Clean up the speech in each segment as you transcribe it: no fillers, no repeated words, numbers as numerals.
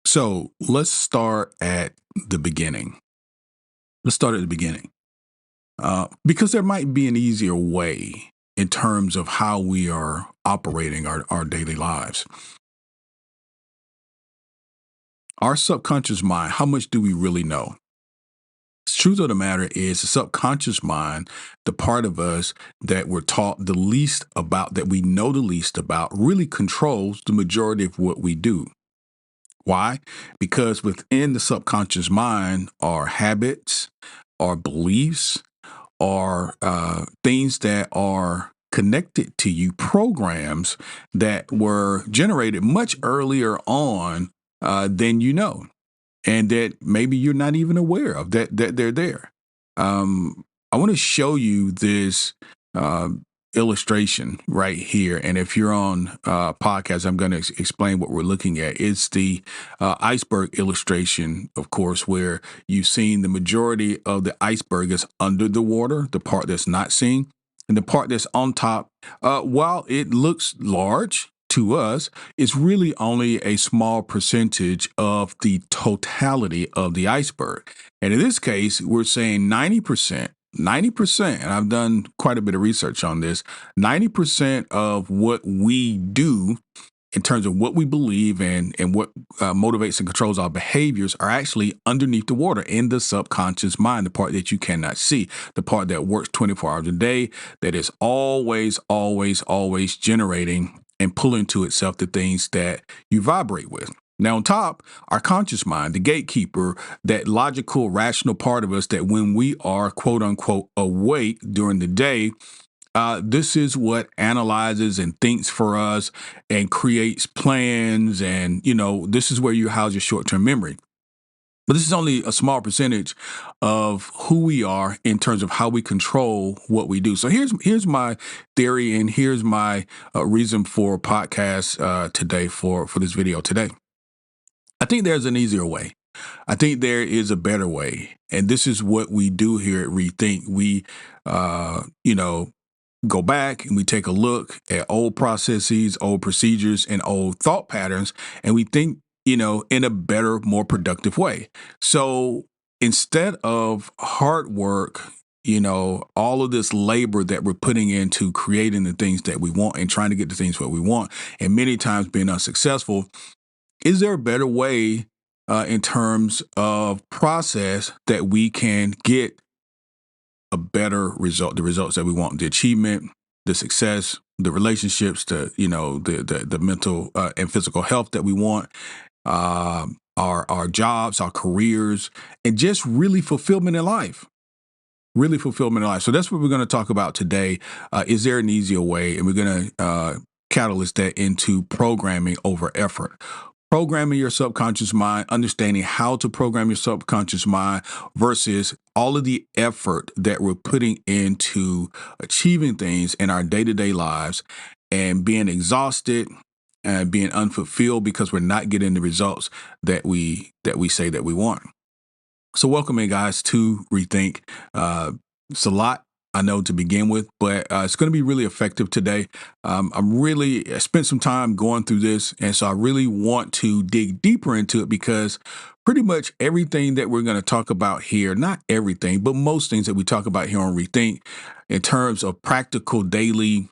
So let's start at the beginning. Let's start at the beginning because there might be an easier way in terms of how we are operating our daily lives. Our subconscious mind, how much do we really know? The truth of the matter is, the subconscious mind, the part of us that we're taught the least about, that we know the least about, really controls the majority of what we do. Why? Because within the subconscious mind are habits, are beliefs, are things that are connected to you, programs that were generated much earlier on than you know, and that maybe you're not even aware of that they're there. I want to show you this uh, illustration right here, and if you're on podcast, I'm going to explain what we're looking at. It's the iceberg illustration, of course, where you've seen the majority of the iceberg is under the water, the part that's not seen, and the part that's on top. While it looks large to us, it's really only a small percentage of the totality of the iceberg. And in this case, we're saying 90%, and I've done quite a bit of research on this, 90% of what we do in terms of what we believe and what motivates and controls our behaviors are actually underneath the water in the subconscious mind, the part that you cannot see, the part that works 24 hours a day, that is always generating and pulling to itself the things that you vibrate with. Now, on top, our conscious mind, the gatekeeper, that logical, rational part of us that when we are quote unquote awake during the day, this is what analyzes and thinks for us and creates plans. And, this is where you house your short term memory. But this is only a small percentage of who we are in terms of how we control what we do. So here's my theory, and here's my reason for podcast today for this video today. I think there's an easier way. I think there is a better way, and this is what we do here at Rethink. We, go back and we take a look at old processes, old procedures, and old thought patterns, and we think in a better, more productive way. So instead of hard work, all of this labor that we're putting into creating the things that we want and trying to get the things what we want, and many times being unsuccessful, is there a better way in terms of process that we can get a better result, the results that we want, the achievement, the success, the relationships, the mental and physical health that we want, our jobs, our careers, and just really fulfillment in life. Really fulfillment in life. So that's what we're going to talk about today. Is there an easier way? And we're going to catalyst that into programming over effort. Programming your subconscious mind, understanding how to program your subconscious mind versus all of the effort that we're putting into achieving things in our day-to-day lives and being exhausted and being unfulfilled because we're not getting the results that we say that we want. So welcome in, guys, to Rethink. It's a lot, I know, to begin with, but it's going to be really effective today. I spent some time going through this, and so I really want to dig deeper into it because pretty much everything that we're going to talk about here, not everything, but most things that we talk about here on Rethink in terms of practical daily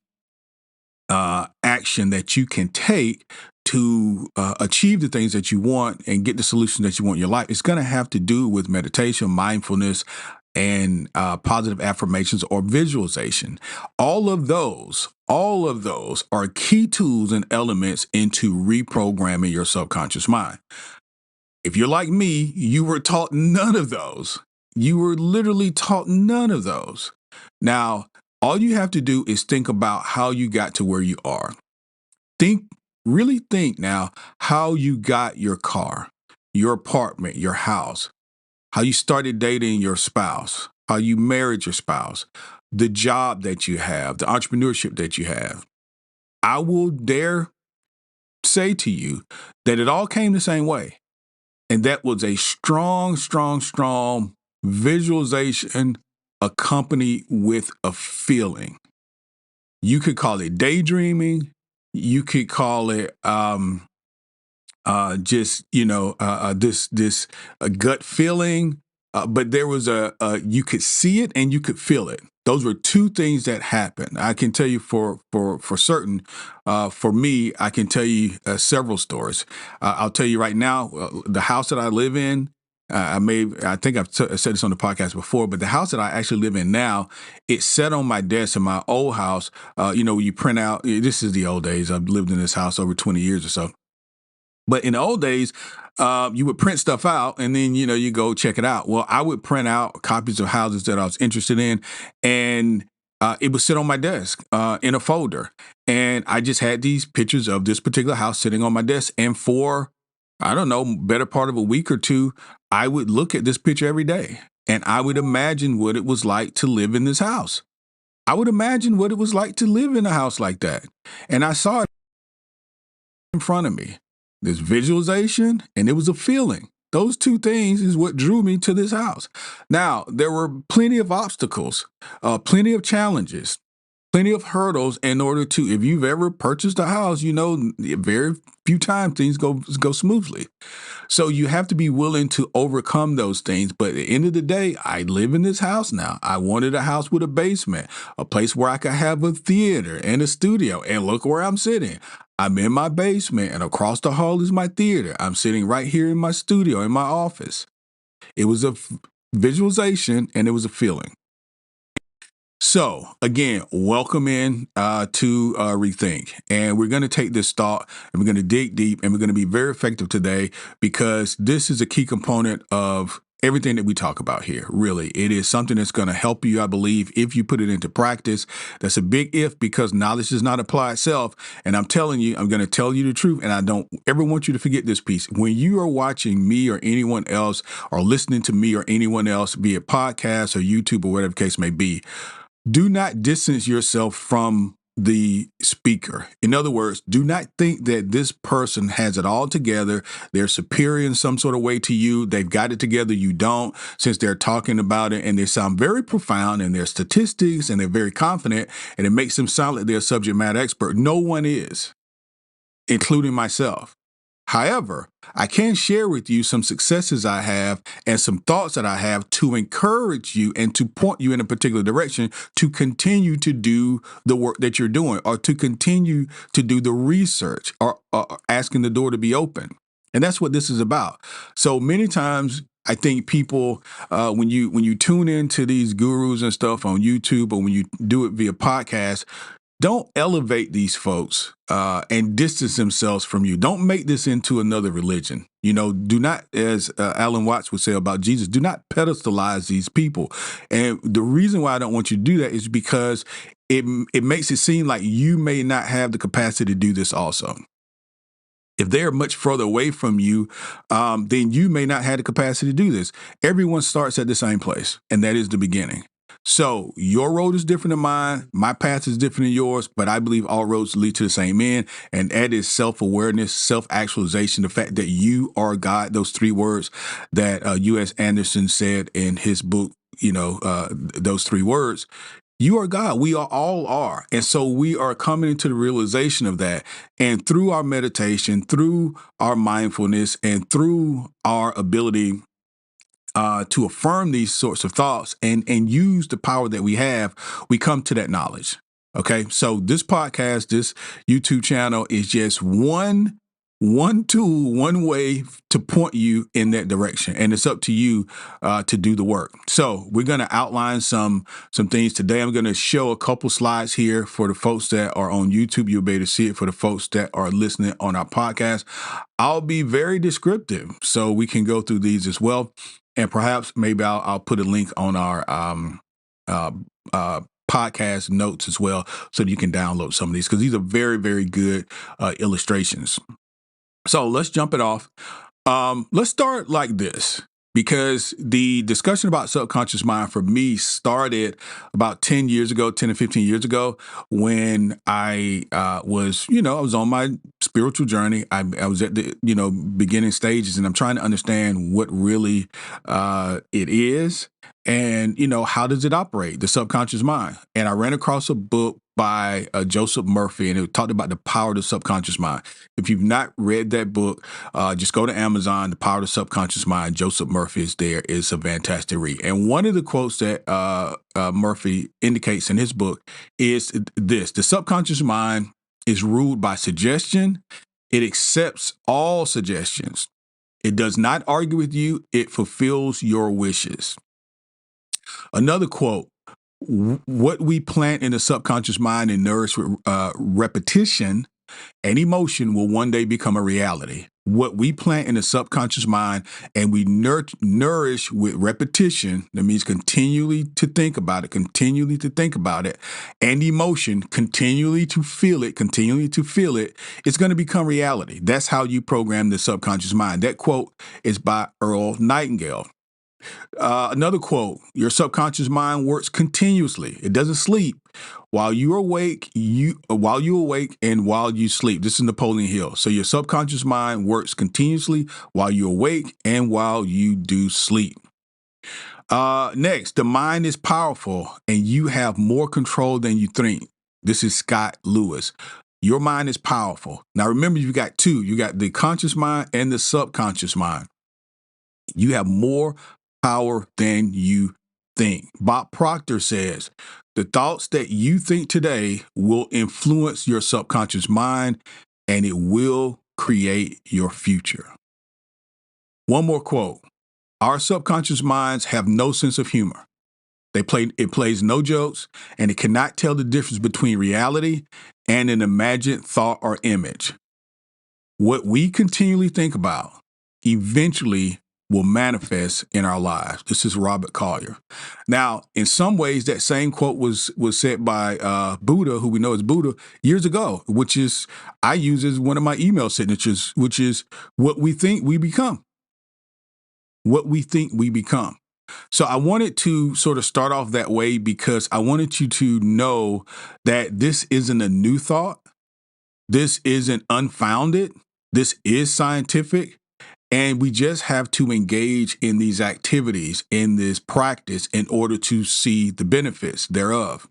action that you can take to achieve the things that you want and get the solutions that you want in your life, it's going to have to do with meditation, mindfulness, and positive affirmations or visualization. All of those are key tools and elements into reprogramming your subconscious mind. If you're like me, you were taught none of those. You were literally taught none of those. Now, all you have to do is think about how you got to where you are. Really think now how you got your car, your apartment, your house, how you started dating your spouse, how you married your spouse, the job that you have, the entrepreneurship that you have. I will dare say to you that it all came the same way. And that was a strong, strong, strong visualization accompanied with a feeling. You could call it daydreaming. You could call it just this gut feeling. But there was you could see it and you could feel it. Those were two things that happened. I can tell you for certain. For me, I can tell you several stories. I'll tell you right now, the house that I live in. I think I've said this on the podcast before, but the house that I actually live in now, it sat on my desk in my old house. You print out. This is the old days. I've lived in this house over 20 years or so. But in the old days, you would print stuff out and then, you go check it out. Well, I would print out copies of houses that I was interested in, and it would sit on my desk in a folder. And I just had these pictures of this particular house sitting on my desk. And for, I don't know, better part of a week or two, I would look at this picture every day and I would imagine what it was like to live in this house. I would imagine what it was like to live in a house like that. And I saw it in front of me. This visualization, and it was a feeling. Those two things is what drew me to this house. Now, there were plenty of obstacles, plenty of challenges, plenty of hurdles in order to, if you've ever purchased a house, very few times things go smoothly. So you have to be willing to overcome those things. But at the end of the day, I live in this house now. I wanted a house with a basement, a place where I could have a theater and a studio. And look where I'm sitting. I'm in my basement, and across the hall is my theater. I'm sitting right here in my studio, in my office. It was a visualization, and it was a feeling. So again, welcome in to Rethink. And we're going to take this thought and we're going to dig deep and we're going to be very effective today because this is a key component of everything that we talk about here. Really, it is something that's going to help you, I believe, if you put it into practice. That's a big if because knowledge does not apply itself. And I'm telling you, I'm going to tell you the truth. And I don't ever want you to forget this piece. When you are watching me or anyone else or listening to me or anyone else, be it podcast or YouTube or whatever the case may be, do not distance yourself from the speaker. In other words, do not think that this person has it all together. They're superior in some sort of way to you. They've got it together. You don't, since they're talking about it and they sound very profound and their statistics and they're very confident and it makes them sound like they're a subject matter expert. No one is, including myself. However, I can share with you some successes I have and some thoughts that I have to encourage you and to point you in a particular direction to continue to do the work that you're doing or to continue to do the research or asking the door to be open. And that's what this is about. So many times I think people, when you tune into these gurus and stuff on YouTube or when you do it via podcast, don't elevate these folks and distance themselves from you. Don't make this into another religion. Do not, as Alan Watts would say about Jesus, do not pedestalize these people. And the reason why I don't want you to do that is because it makes it seem like you may not have the capacity to do this also. If they are much further away from you, then you may not have the capacity to do this. Everyone starts at the same place, and that is the beginning. So your road is different than mine. My path is different than yours, but I believe all roads lead to the same end. And that is self-awareness, self-actualization, the fact that you are God, those three words that U.S. Anderson said in his book, those three words. You are God. We all are. And so we are coming into the realization of that. And through our meditation, through our mindfulness, and through our ability to affirm these sorts of thoughts and use the power that we have, we come to that knowledge. Okay. So this podcast, this YouTube channel is just one tool, one way to point you in that direction. And it's up to you to do the work. So we're going to outline some things today. I'm going to show a couple slides here for the folks that are on YouTube. You'll be able to see it for the folks that are listening on our podcast. I'll be very descriptive so we can go through these as well. And perhaps maybe I'll put a link on our podcast notes as well so that you can download some of these because these are very, very good illustrations. So let's jump it off. Let's start like this. because the discussion about subconscious mind for me started about 10 years ago, 10 or 15 years ago, when I was, I was on my spiritual journey. I was at the, beginning stages, and I'm trying to understand what really it is, and, how does it operate, the subconscious mind. And I ran across a book by Joseph Murphy, and it talked about the power of the subconscious mind. If you've not read that book, just go to Amazon, The Power of the Subconscious Mind. Joseph Murphy is there. It's a fantastic read. And one of the quotes that Murphy indicates in his book is this: the subconscious mind is ruled by suggestion. It accepts all suggestions. It does not argue with you. It fulfills your wishes. Another quote: what we plant in the subconscious mind and nourish with repetition and emotion will one day become a reality. What we plant in the subconscious mind and we nourish with repetition, that means continually to think about it, and emotion, continually to feel it, it's going to become reality. That's how you program the subconscious mind. That quote is by Earl Nightingale. Another quote: your subconscious mind works continuously. It doesn't sleep. While you awake and while you sleep. This is Napoleon Hill. So your subconscious mind works continuously while you awake and while you do sleep. Next, the mind is powerful and you have more control than you think. This is Scott Lewis. Your mind is powerful. Now remember, you got two. You got the conscious mind and the subconscious mind. You have more power than you think. Bob Proctor says, the thoughts that you think today will influence your subconscious mind and it will create your future. One more quote: our subconscious minds have no sense of humor. It plays no jokes, and it cannot tell the difference between reality and an imagined thought or image. What we continually think about eventually will manifest in our lives. This is Robert Collier. Now, in some ways, that same quote was said by Buddha, who we know as Buddha, years ago, which is I use as one of my email signatures, which is what we think we become. What we think we become. So I wanted to sort of start off that way because I wanted you to know that this isn't a new thought. This isn't unfounded. This is scientific. And we just have to engage in these activities, in this practice, in order to see the benefits thereof.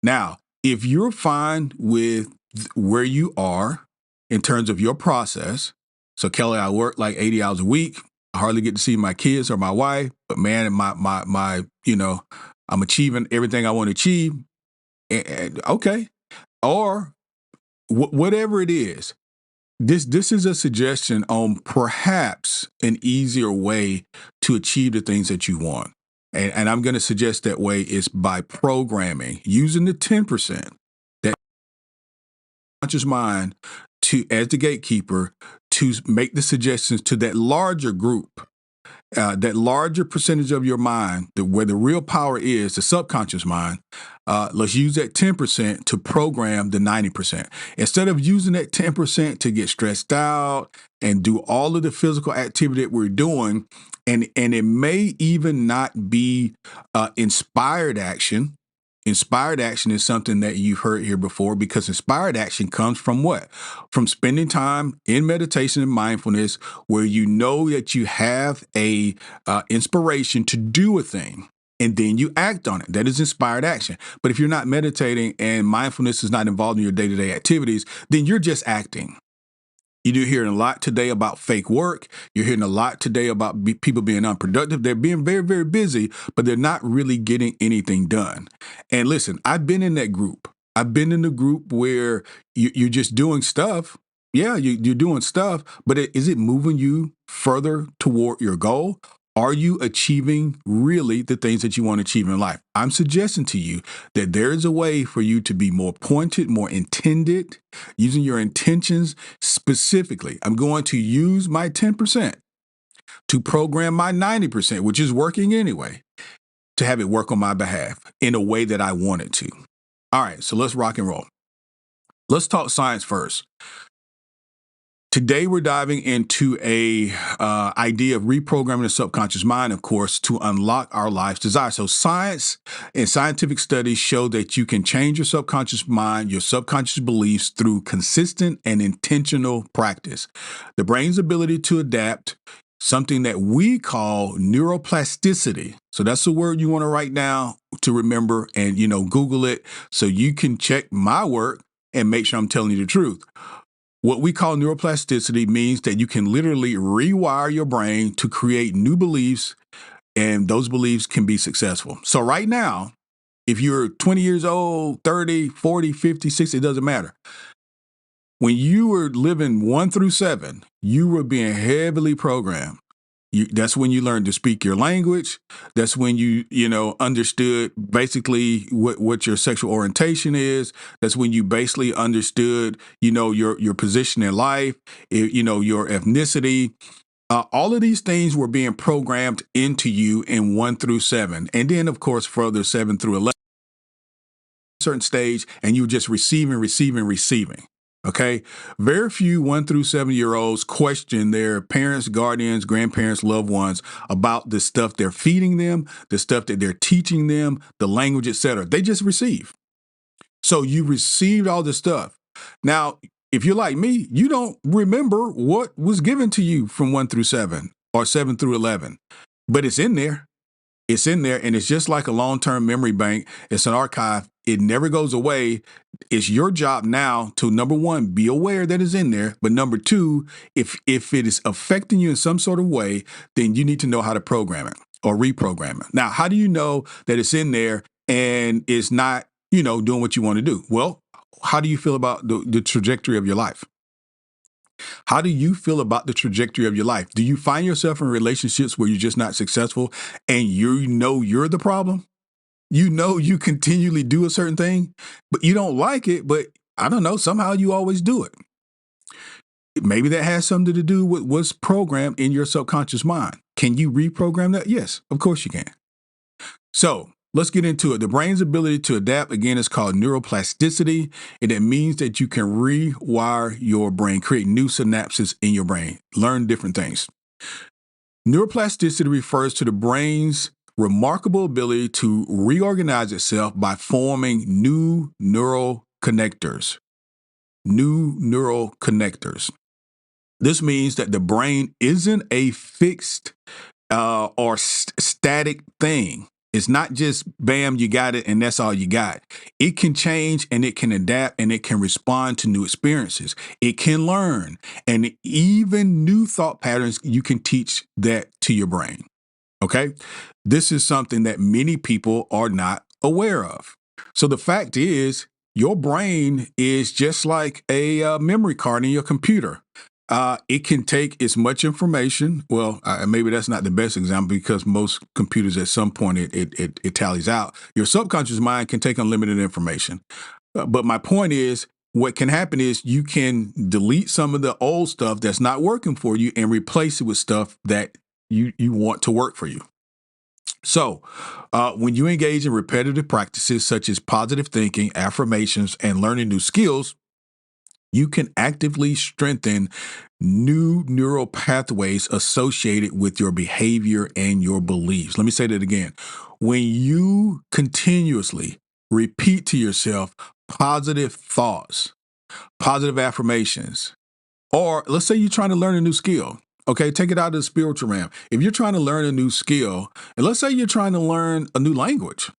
Now, if you're fine with where you are in terms of your process, so Kelly, I work like 80 hours a week. I hardly get to see my kids or my wife, but man, I'm achieving everything I want to achieve. And okay. Or whatever it is. This is a suggestion on perhaps an easier way to achieve the things that you want. And I'm going to suggest that way is by programming, using the 10%, that conscious mind as the gatekeeper to make the suggestions to that larger group. That larger percentage of your mind, where the real power is, the subconscious mind, let's use that 10% to program the 90%. Instead of using that 10% to get stressed out and do all of the physical activity that we're doing, and it may even not be inspired action. Inspired action is something that you've heard here before, because inspired action comes from what? From spending time in meditation and mindfulness where you know that you have a inspiration to do a thing and then you act on it. That is inspired action. But if you're not meditating and mindfulness is not involved in your day-to-day activities, then you're just acting. You're hearing a lot today about fake work. You're hearing a lot today about people being unproductive. They're being very, very busy, but they're not really getting anything done. And listen, I've been in that group. I've been in the group where you're just doing stuff. Yeah, you're doing stuff, but is it moving you further toward your goal? Are you achieving really the things that you want to achieve in life? I'm suggesting to you that there is a way for you to be more pointed, more intended, using your intentions specifically. I'm going to use my 10% to program my 90%, which is working anyway, to have it work on my behalf in a way that I want it to. All right, so let's rock and roll. Let's talk science first. Today, we're diving into a idea of reprogramming the subconscious mind, of course, to unlock our life's desire. So, science and scientific studies show that you can change your subconscious mind, your subconscious beliefs through consistent and intentional practice. The brain's ability to adapt, something that we call neuroplasticity. So that's the word you want to write down to remember, and Google it so you can check my work and make sure I'm telling you the truth. What we call neuroplasticity means that you can literally rewire your brain to create new beliefs, and those beliefs can be successful. So right now, if you're 20 years old, 30, 40, 50, 60, it doesn't matter. When you were living 1 through 7, you were being heavily programmed. That's when you learned to speak your language. That's when you understood basically what your sexual orientation is. That's when you basically understood, your position in life, your ethnicity. All of these things were being programmed into you in 1 through 7. And then, of course, further 7 through 11, certain stage, and you were just receiving. Okay. Very few 1 through 7-year-olds question their parents, guardians, grandparents, loved ones about the stuff they're feeding them, the stuff that they're teaching them, the language, etc. They just receive. So you received all this stuff. Now, if you're like me, you don't remember what was given to you from 1 through 7 or 7 through 11, but it's in there. It's in there, and it's just like a long-term memory bank. It's an archive. It never goes away. It's your job now to, number one, be aware that it's in there. But number two, if it is affecting you in some sort of way, then you need to know how to program it or reprogram it. Now, how do you know that it's in there and it's not, doing what you want to do? Well, how do you feel about the trajectory of your life? How do you feel about the trajectory of your life? Do you find yourself in relationships where you're just not successful and you're the problem? You continually do a certain thing, but you don't like it, but I don't know, somehow you always do it. Maybe that has something to do with what's programmed in your subconscious mind. Can you reprogram that? Yes, of course you can. So let's get into it. The brain's ability to adapt, again, is called neuroplasticity, and it means that you can rewire your brain, create new synapses in your brain, learn different things. Neuroplasticity refers to the brain's remarkable ability to reorganize itself by forming new neural connectors. New neural connectors. This means that the brain isn't a fixed or static thing. It's not just bam, you got it, and that's all you got. It can change, and it can adapt, and it can respond to new experiences. It can learn, and even new thought patterns, you can teach that to your brain. Okay? This is something that many people are not aware of. So the fact is, your brain is just like a memory card in your computer. It can take as much information. Well, maybe that's not the best example because most computers at some point it tallies out. Your subconscious mind can take unlimited information. But my point is, what can happen is you can delete some of the old stuff that's not working for you and replace it with stuff that you want to work for you. So, when you engage in repetitive practices such as positive thinking, affirmations, and learning new skills, you can actively strengthen new neural pathways associated with your behavior and your beliefs. Let me say that again. When you continuously repeat to yourself positive thoughts, positive affirmations, or let's say you're trying to learn a new skill. Okay, take it out of the spiritual realm. If you're trying to learn a new skill, and let's say you're trying to learn a new language.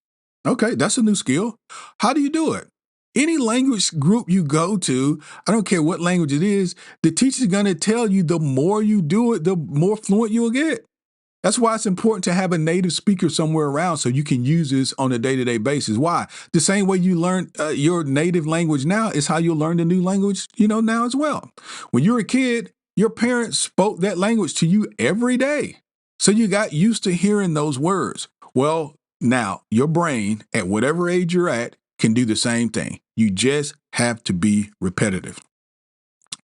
Okay, that's a new skill. How do you do it? Any language group you go to, I don't care what language it is, the teacher's going to tell you the more you do it, the more fluent you'll get. That's why it's important to have a native speaker somewhere around so you can use this on a day-to-day basis. Why? The same way you learn your native language now is how you'll learn the new language, now as well. When you were a kid, your parents spoke that language to you every day. So you got used to hearing those words. Well, now your brain, at whatever age you're at, can do the same thing. You just have to be repetitive.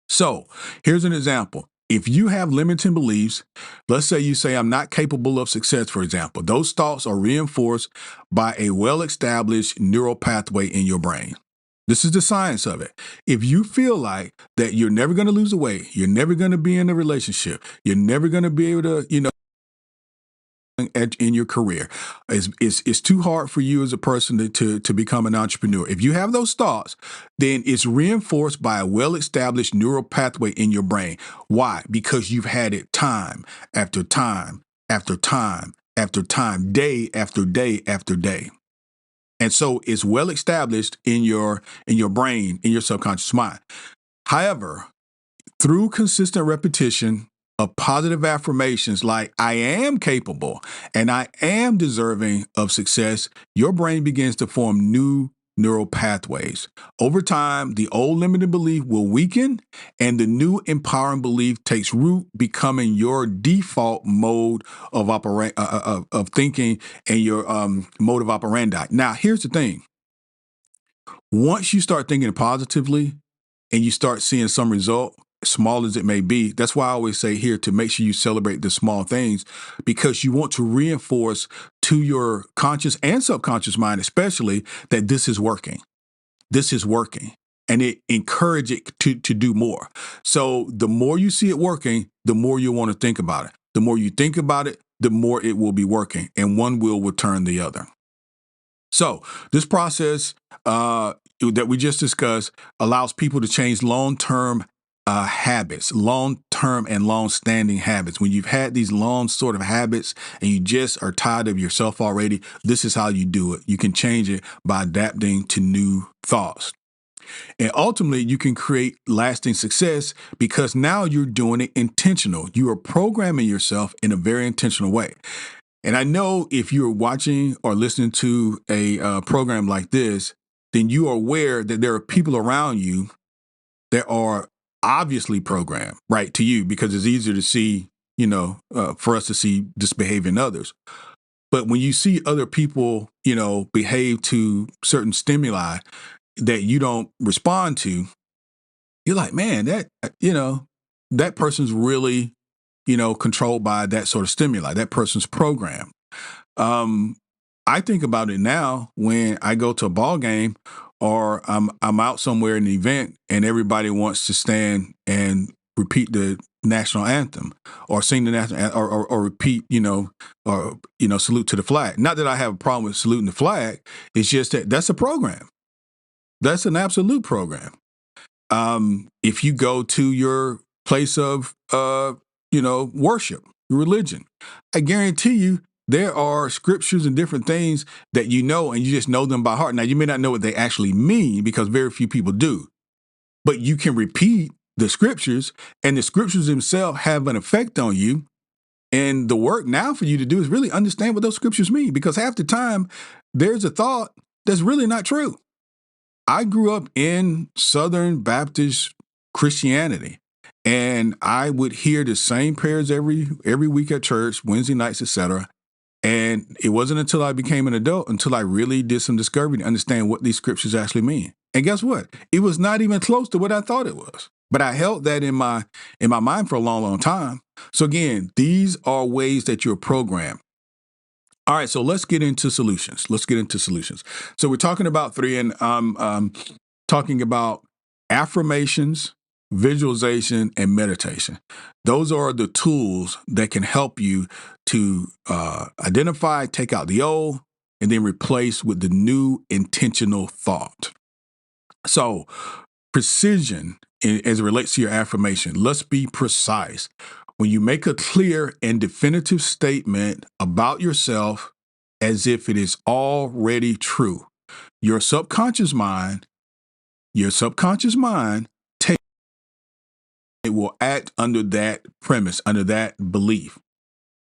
So here's an example. If you have limiting beliefs, let's say you say, I'm not capable of success, for example, those thoughts are reinforced by a well-established neural pathway in your brain. This is the science of it. If you feel like that you're never going to lose the weight, you're never going to be in a relationship, you're never going to be able to, in your career, it's too hard for you as a person to become an entrepreneur. If you have those thoughts, then it's reinforced by a well-established neural pathway in your brain. Why? Because you've had it time after time after time after time, day after day after day. And so it's well established in your brain, in your subconscious mind. However, through consistent repetition of positive affirmations like I am capable and I am deserving of success, your brain begins to form new neural pathways. Over time, the old limiting belief will weaken and the new empowering belief takes root, becoming your default mode of of thinking and your mode of operandi. Now, here's the thing. Once you start thinking positively and you start seeing some result, small as it may be, that's why I always say here to make sure you celebrate the small things, because you want to reinforce to your conscious and subconscious mind, especially, that this is working. This is working. And it encourage it to do more. So the more you see it working, the more you want to think about it. The more you think about it, the more it will be working, and one will turn the other. So this process that we just discussed allows people to change long-term habits, long-term and long-standing habits. When you've had these long sort of habits and you just are tired of yourself already, this is how you do it. You can change it by adapting to new thoughts. And ultimately, you can create lasting success because now you're doing it intentional. You are programming yourself in a very intentional way. And I know if you're watching or listening to a program like this, then you are aware that there are people around you that are obviously programmed, right, to you, because it's easier to see, for us to see this behavior in others. But when you see other people, behave to certain stimuli that you don't respond to, you're like, man, that person's really, controlled by that sort of stimuli. That person's programmed. I think about it now when I go to a ball game or I'm out somewhere in an event and everybody wants to stand and repeat the national anthem or sing the national or repeat, salute to the flag. Not that I have a problem with saluting the flag. It's just that that's a program. That's an absolute program. If you go to your place of, worship, religion, I guarantee you there are scriptures and different things that you know, and you just know them by heart. Now, you may not know what they actually mean because very few people do, but you can repeat the scriptures, and the scriptures themselves have an effect on you. And the work now for you to do is really understand what those scriptures mean, because half the time there's a thought that's really not true. I grew up in Southern Baptist Christianity, and I would hear the same prayers every week at church, Wednesday nights, etc. And it wasn't until I became an adult, until I really did some discovery to understand what these scriptures actually mean. And guess what? It was not even close to what I thought it was. But I held that in my mind for a long, long time. So again, these are ways that you're programmed. All right, so let's get into solutions. So we're talking about three, and talking about affirmations, visualization, and meditation. Those are the tools that can help you to identify, take out the old, and then replace with the new intentional thought. So precision as it relates to your affirmation. Let's be precise. When you make a clear and definitive statement about yourself as if it is already true, your subconscious mind it will act under that premise, under that belief.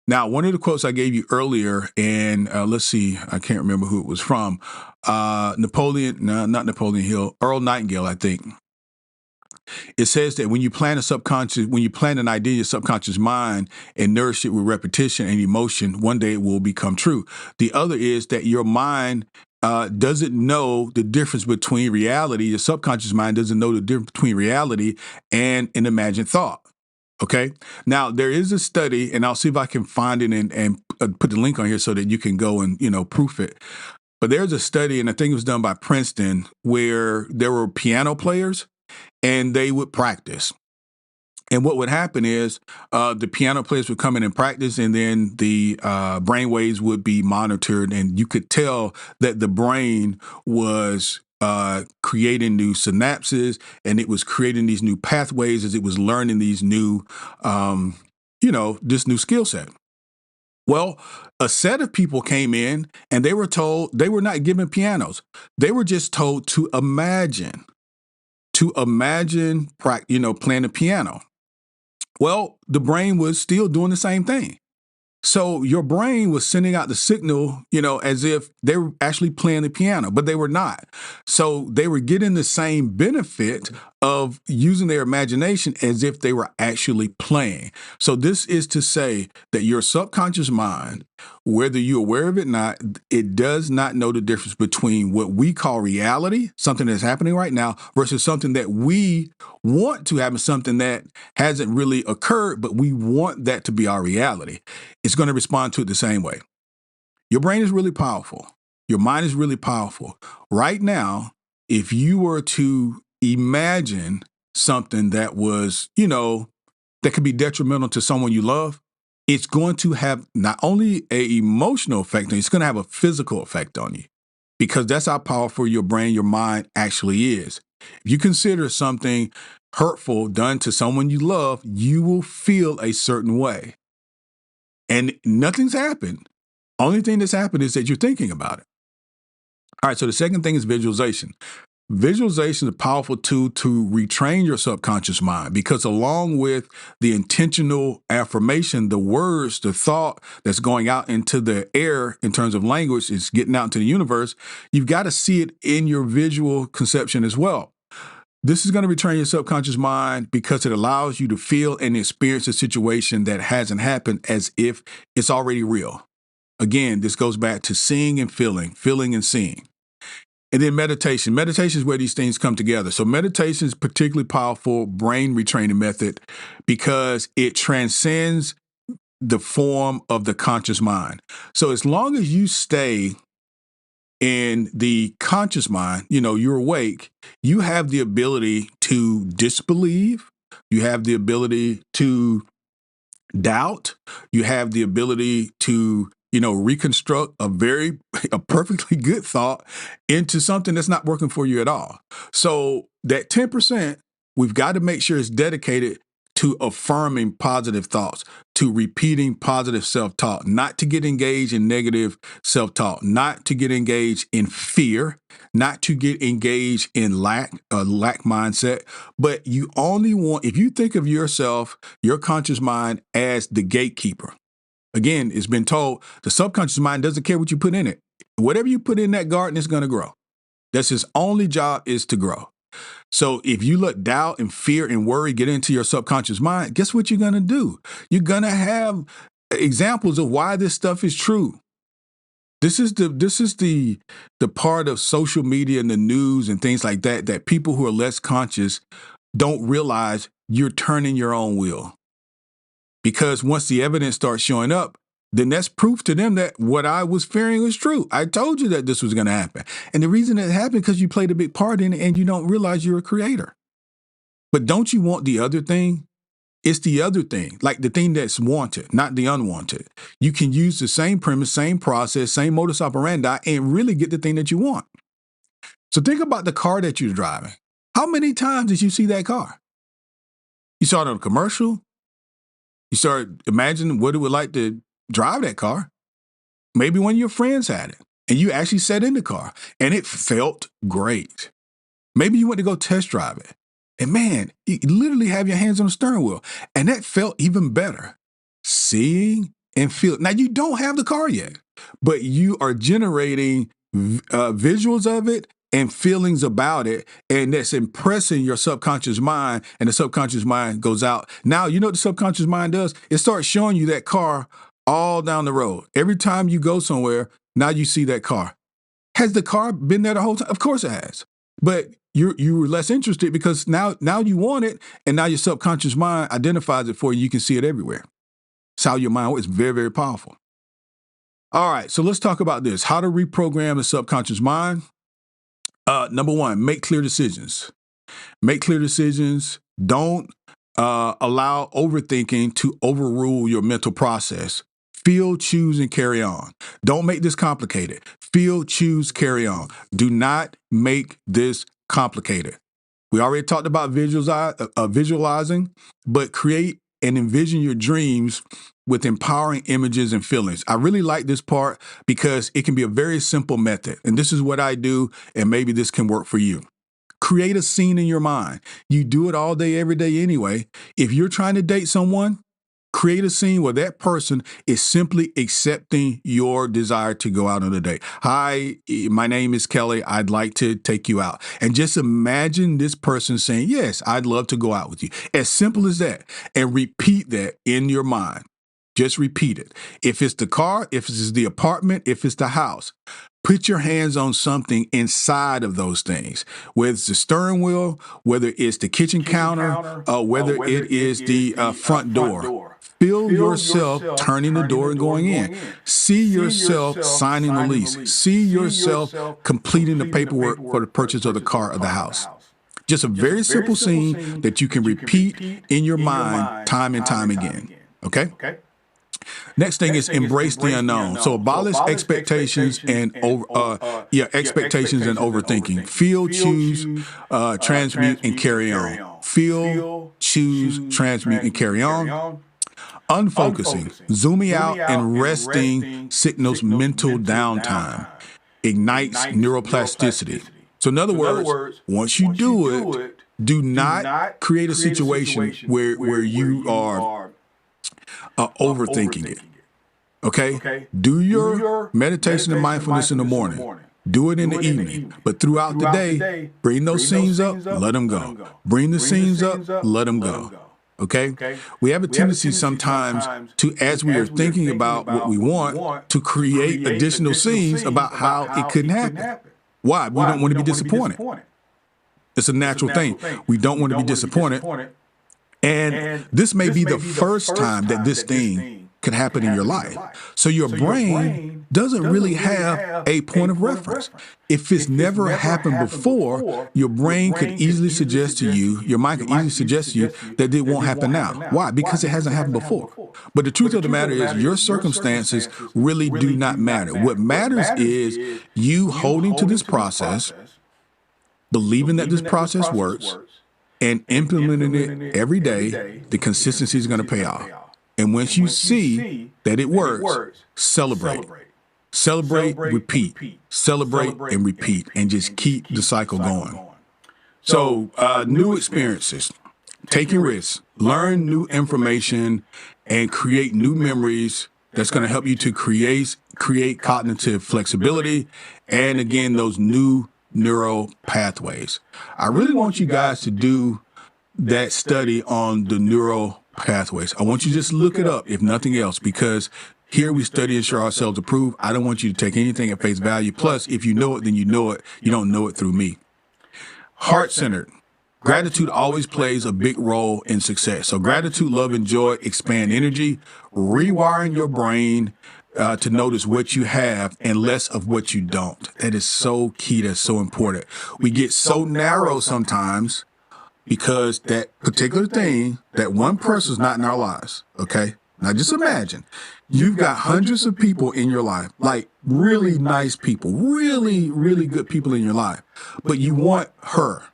Now, one of the quotes I gave you earlier, and let's see, I can't remember who it was from. Not Napoleon Hill, Earl Nightingale, I think. It says that when you plant an idea in your subconscious mind and nourish it with repetition and emotion, one day it will become true. The other is that your mind doesn't know the difference between reality. Your subconscious mind doesn't know the difference between reality and an imagined thought. Okay. Now there is a study, and I'll see if I can find it and put the link on here so that you can go and proof it. But there's a study, and I think it was done by Princeton, where there were piano players and they would practice. And what would happen is the piano players would come in and practice, and then the brain waves would be monitored, and you could tell that the brain was creating new synapses, and it was creating these new pathways as it was learning these new, this new skill set. Well, a set of people came in, and they were told they were not given pianos. They were just told to imagine, playing the piano. Well, the brain was still doing the same thing. So your brain was sending out the signal, as if they were actually playing the piano, but they were not. So they were getting the same benefit of using their imagination as if they were actually playing. So this is to say that your subconscious mind, whether you're aware of it or not, it does not know the difference between what we call reality, something that's happening right now, versus something that we want to happen, something that hasn't really occurred, but we want that to be our reality. It's going to respond to it the same way. Your brain is really powerful. Your mind is really powerful. Right now, if you were to imagine something that was, that could be detrimental to someone you love, it's going to have not only an emotional effect on you, it's going to have a physical effect on you, because that's how powerful your brain, your mind actually is. If you consider something hurtful done to someone you love, you will feel a certain way. And nothing's happened. Only thing that's happened is that you're thinking about it. All right, so the second thing is visualization. Visualization is a powerful tool to retrain your subconscious mind, because along with the intentional affirmation, the words, the thought that's going out into the air in terms of language, is getting out into the universe, you've got to see it in your visual conception as well. This is going to retrain your subconscious mind because it allows you to feel and experience a situation that hasn't happened as if it's already real. Again, this goes back to seeing and feeling and seeing. And then meditation. Meditation is where these things come together. So meditation is a particularly powerful brain retraining method because it transcends the form of the conscious mind. So as long as you stay in the conscious mind, you're awake, you have the ability to disbelieve, you have the ability to doubt, you have the ability to reconstruct a perfectly good thought into something that's not working for you at all. So that 10%, we've got to make sure it's dedicated to affirming positive thoughts, to repeating positive self-talk, not to get engaged in negative self-talk, not to get engaged in fear, not to get engaged in lack mindset, but you only want, if you think of yourself, your conscious mind, as the gatekeeper. Again, it's been told the subconscious mind doesn't care what you put in it. Whatever you put in that garden is going to grow. That's his only job, is to grow. So if you let doubt and fear and worry get into your subconscious mind, guess what you're going to do? You're going to have examples of why this stuff is true. This is the part of social media and the news and things like that people who are less conscious don't realize you're turning your own wheel. Because once the evidence starts showing up, then that's proof to them that what I was fearing was true. I told you that this was going to happen. And the reason it happened because you played a big part in it and you don't realize you're a creator. But don't you want the other thing? It's the other thing, like the thing that's wanted, not the unwanted. You can use the same premise, same process, same modus operandi, and really get the thing that you want. So think about the car that you're driving. How many times did you see that car? You saw it on a commercial. You start imagining what it would like to drive that car. Maybe one of your friends had it and you actually sat in the car and it felt great. Maybe you went to go test drive it and man, you literally have your hands on the steering wheel and that felt even better. Seeing and feeling. Now you don't have the car yet, but you are generating visuals of it and feelings about it, and that's impressing your subconscious mind, and the subconscious mind goes out. Now, you know what the subconscious mind does? It starts showing you that car all down the road. Every time you go somewhere, now you see that car. Has the car been there the whole time? Of course it has. But you were less interested because now you want it, and now your subconscious mind identifies it for you. You can see it everywhere. It's how your mind works. It's very, very powerful. All right, so let's talk about this. How to reprogram the subconscious mind. Number one, make clear decisions. Make clear decisions. Don't allow overthinking to overrule your mental process. Feel, choose, and carry on. Don't make this complicated. Feel, choose, carry on. Do not make this complicated. We already talked about visualizing, but create and envision your dreams with empowering images and feelings. I really like this part because it can be a very simple method. And this is what I do, and maybe this can work for you. Create a scene in your mind. You do it all day, every day anyway. If you're trying to date someone, create a scene where that person is simply accepting your desire to go out on a date. Hi, my name is Kelly. I'd like to take you out. And just imagine this person saying, yes, I'd love to go out with you. As simple as that. And repeat that in your mind. Just repeat it. If it's the car, if it's the apartment, if it's the house, put your hands on something inside of those things, whether it's the steering wheel, whether it's the kitchen counter, whether it is the front door. Feel yourself turning the door and going in. See yourself signing the lease. See yourself completing the paperwork for the purchase of the car or the house. Just a very simple scene that you can repeat in your mind time and time again. Okay? Next thing is embrace the unknown. So abolish expectations and expectations and overthinking. Feel, choose, transmute, and carry on. Feel, choose, transmute, and carry on. Unfocusing, zooming out and resting signals mental downtime, ignites neuroplasticity. So in other words, once you do it, do not create a situation where you are overthinking it. Okay? Do your meditation and mindfulness in the morning. Do it in the evening. But throughout the day, bring those scenes up, let them go. Bring the scenes up, let them go. Okay? We have a tendency sometimes to, as we are thinking about what we want, to create additional scenes about how it couldn't happen. Why? We don't want to be disappointed. It's a natural thing. We don't want to be disappointed. And this may be the first time that this thing could happen in your life. So your brain doesn't really have a point of reference. If it's never happened before, your brain could easily suggest to you, your mind could easily suggest to you that it won't happen now. Why? Because it hasn't happened before. But the truth of the matter is your circumstances really do not matter. What matters is you holding to this process, believing that this process works, and implementing it every day. The consistency is going to pay off. And once you see that it works, celebrate. Celebrate, repeat. Celebrate and repeat. And just keep the cycle going. So, new experiences, taking risks, learn new information, and create new memories that's going to help you to create cognitive flexibility and, again, those new neural pathways. I really want you guys to do that study on the neural pathways. I want you to just look it up, if nothing else, because here we study and show ourselves approved. I don't want you to take anything at face value. Plus, if you know it, then you know it. You don't know it through me. Heart-centered. Gratitude always plays a big role in success. So gratitude, love, and joy expand energy, rewiring your brain to notice what you have and less of what you don't. That is so key. That's so important. We get so narrow sometimes because that particular thing, that one person is not in our lives. Okay? Now just imagine you've got hundreds of people in your life, like really nice people, really, really good people in your life, but you want her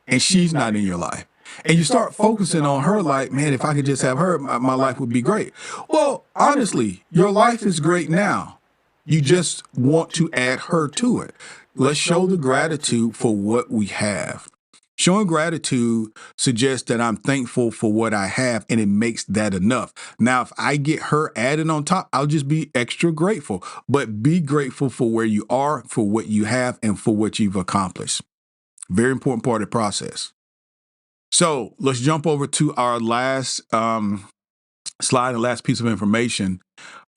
and she's not in your life. And you start focusing on her like, man, if I could just have her, my life would be great. Well, honestly, your life is great now. You just want to add her to it. Let's show the gratitude for what we have. Showing gratitude suggests that I'm thankful for what I have, and it makes that enough. Now, if I get her added on top, I'll just be extra grateful. But be grateful for where you are, for what you have, and for what you've accomplished. Very important part of the process. So let's jump over to our last slide and last piece of information.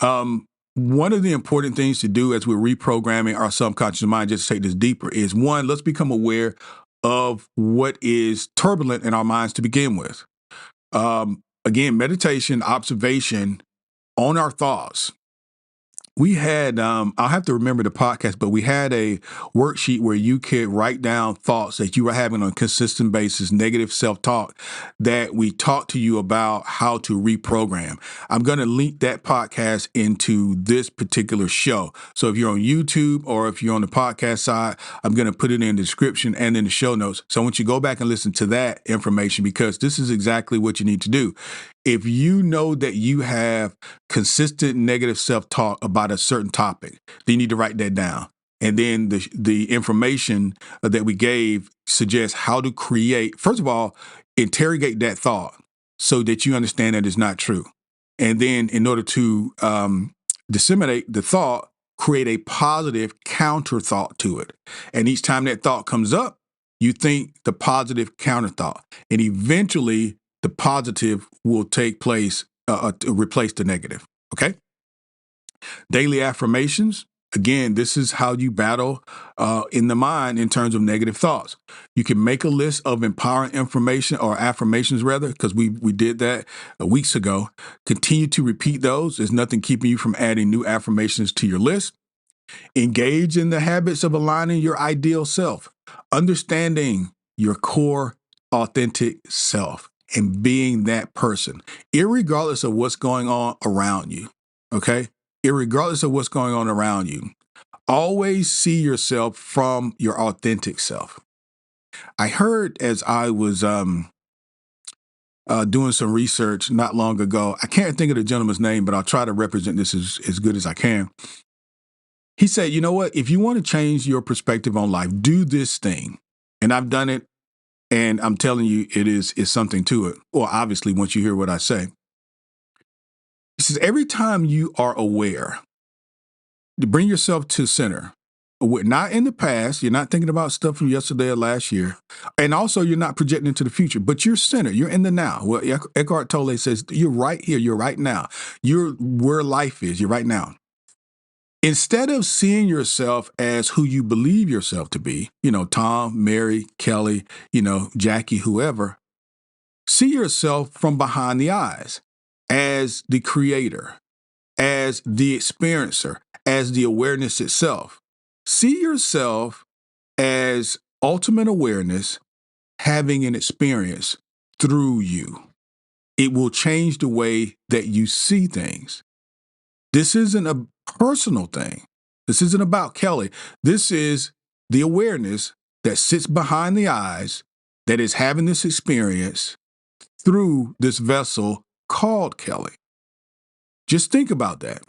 One of the important things to do as we're reprogramming our subconscious mind, just to take this deeper, is one, let's become aware of what is turbulent in our minds to begin with. Again, meditation, observation on our thoughts. we had I'll have to remember the podcast, but we had a worksheet where you could write down thoughts that you were having on a consistent basis, negative self-talk, that we talked to you about how to reprogram. I'm going to link that podcast into this particular show. So if you're on YouTube or if you're on the podcast side, I'm going to put it in the description and in the show notes. So I want you to go back and listen to that information, because this is exactly what you need to do. If you know that you have consistent negative self-talk about a certain topic, then you need to write that down. And then the information that we gave suggests how to create, first of all, interrogate that thought so that you understand that it's not true. And then in order to disseminate the thought, create a positive counter thought to it. And each time that thought comes up, you think the positive counter thought. And eventually the positive will take place to replace the negative. Okay? Daily affirmations. Again, this is how you battle in the mind in terms of negative thoughts. You can make a list of empowering information, or affirmations rather, because we did that weeks ago. Continue to repeat those. There's nothing keeping you from adding new affirmations to your list. Engage in the habits of aligning your ideal self, understanding your core authentic self, and being that person, irregardless of what's going on around you. Okay? Irregardless of what's going on around you, always see yourself from your authentic self. I heard, as I was doing some research not long ago, I can't think of the gentleman's name, but I'll try to represent this as good as I can. He said, you know what? If you want to change your perspective on life, do this thing. And I've done it, and I'm telling you, is something to it. Well, obviously, once you hear what I say. He says, every time you are aware, to bring yourself to center, not in the past, you're not thinking about stuff from yesterday or last year, and also you're not projecting into the future, but you're centered, you're in the now. Well, Eckhart Tolle says, you're right here, you're right now. You're where life is, you're right now. Instead of seeing yourself as who you believe yourself to be, Tom, Mary, Kelly, Jackie, whoever, see yourself from behind the eyes as the creator, as the experiencer, as the awareness itself. See yourself as ultimate awareness having an experience through you. It will change the way that you see things. This isn't a personal thing. This isn't about Kelly. This is the awareness that sits behind the eyes that is having this experience through this vessel called Kelly. Just think about that.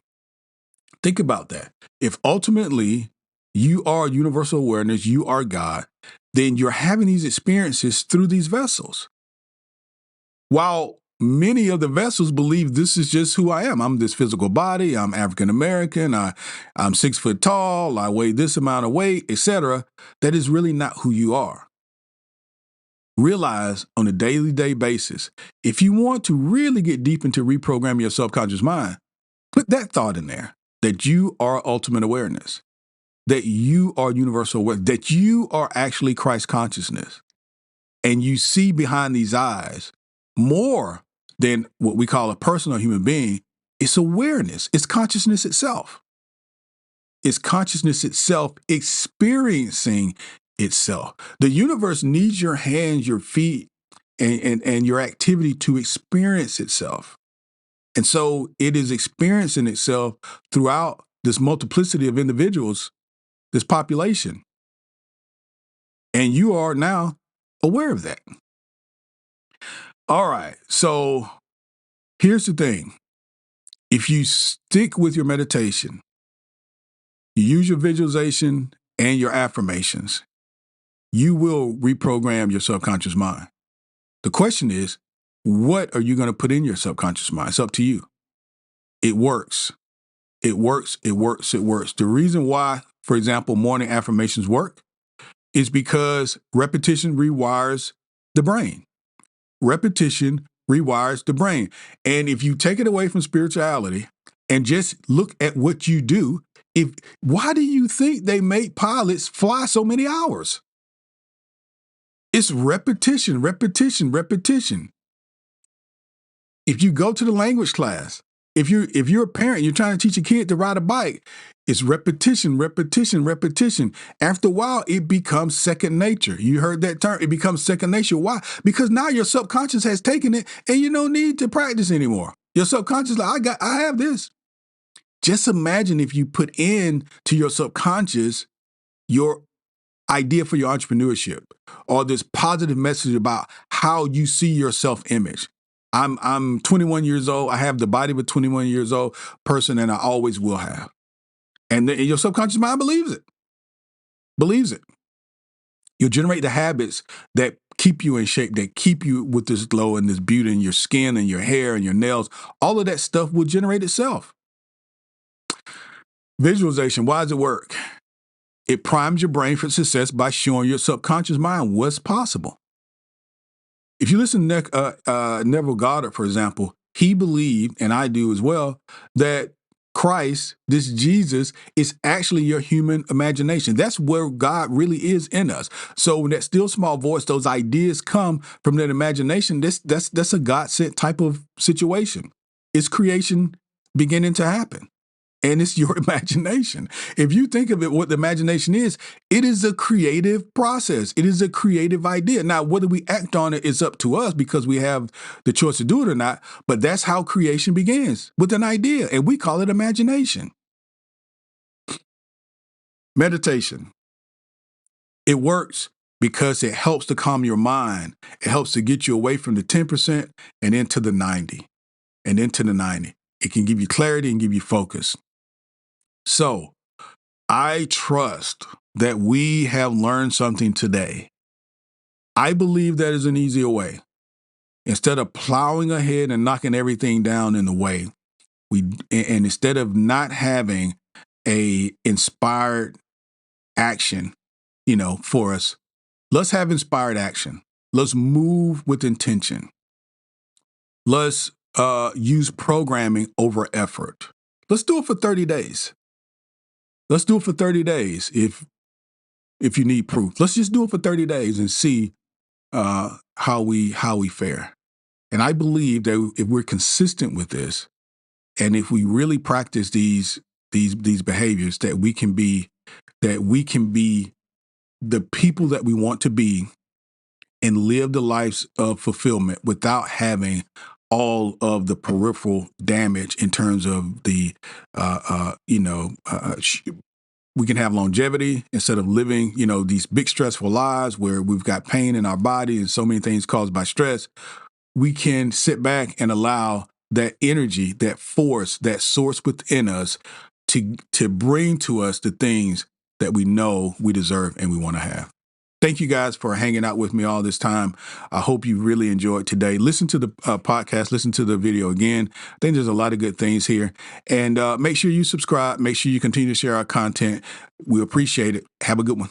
Think about that. If ultimately you are universal awareness, you are God, then you're having these experiences through these vessels. While many of the vessels believe this is just who I am. I'm this physical body. I'm African American. I'm 6 foot tall. I weigh this amount of weight, etc. That is really not who you are. Realize on a daily basis, if you want to really get deep into reprogramming your subconscious mind, put that thought in there, that you are ultimate awareness, that you are universal awareness, that you are actually Christ consciousness. And you see behind these eyes more than what we call a personal human being. It's awareness. It's consciousness itself. It's consciousness itself experiencing itself. The universe needs your hands, your feet, and your activity to experience itself. And so it is experiencing itself throughout this multiplicity of individuals, this population. And you are now aware of that. All right. So here's the thing. If you stick with your meditation, you use your visualization and your affirmations, you will reprogram your subconscious mind. The question is, what are you going to put in your subconscious mind? It's up to you. It works. It works. It works. It works. The reason why, for example, morning affirmations work is because repetition rewires the brain. Repetition rewires the brain. And if you take it away from spirituality and just look at what you do, why do you think they make pilots fly so many hours? It's repetition, repetition, repetition. If you go to the language class, If you're a parent, you're trying to teach a kid to ride a bike, it's repetition, repetition, repetition. After a while, it becomes second nature. You heard that term. It becomes second nature. Why? Because now your subconscious has taken it and you don't need to practice anymore. Your subconscious, like, I have this. Just imagine if you put in to your subconscious your idea for your entrepreneurship or this positive message about how you see your self-image. I'm 21 years old. I have the body of a 21 years old person, and I always will have. And your subconscious mind believes it. Believes it. You'll generate the habits that keep you in shape, that keep you with this glow and this beauty in your skin and your hair and your nails. All of that stuff will generate itself. Visualization. Why does it work? It primes your brain for success by showing your subconscious mind what's possible. If you listen to Neville Goddard, for example, he believed, and I do as well, that Christ, this Jesus, is actually your human imagination. That's where God really is in us. So when that still small voice, those ideas come from that imagination, that's a God-sent type of situation. It's creation beginning to happen. And it's your imagination. If you think of it, what the imagination is, it is a creative process. It is a creative idea. Now, whether we act on it is up to us because we have the choice to do it or not. But that's how creation begins, with an idea. And we call it imagination. Meditation. It works because it helps to calm your mind. It helps to get you away from the 10% and into the 90. And into the 90. It can give you clarity and give you focus. So, I trust that we have learned something today. I believe that is an easier way. Instead of plowing ahead and knocking everything down in the way, and instead of not having a inspired action, for us, let's have inspired action. Let's move with intention. Let's use programming over effort. Let's do it for 30 days. Let's do it for 30 days if you need proof. Let's just do it for 30 days and see how we fare. And I believe that if we're consistent with this, and if we really practice these behaviors, that we can be the people that we want to be and live the lives of fulfillment without having all of the peripheral damage in terms of the we can have longevity instead of living, these big stressful lives where we've got pain in our body and so many things caused by stress. We can sit back and allow that energy, that force, that source within us to bring to us the things that we know we deserve and we want to have. Thank you guys for hanging out with me all this time. I hope you really enjoyed today. Listen to the podcast, listen to the video again. I think there's a lot of good things here. And make sure you subscribe. Make sure you continue to share our content. We appreciate it. Have a good one.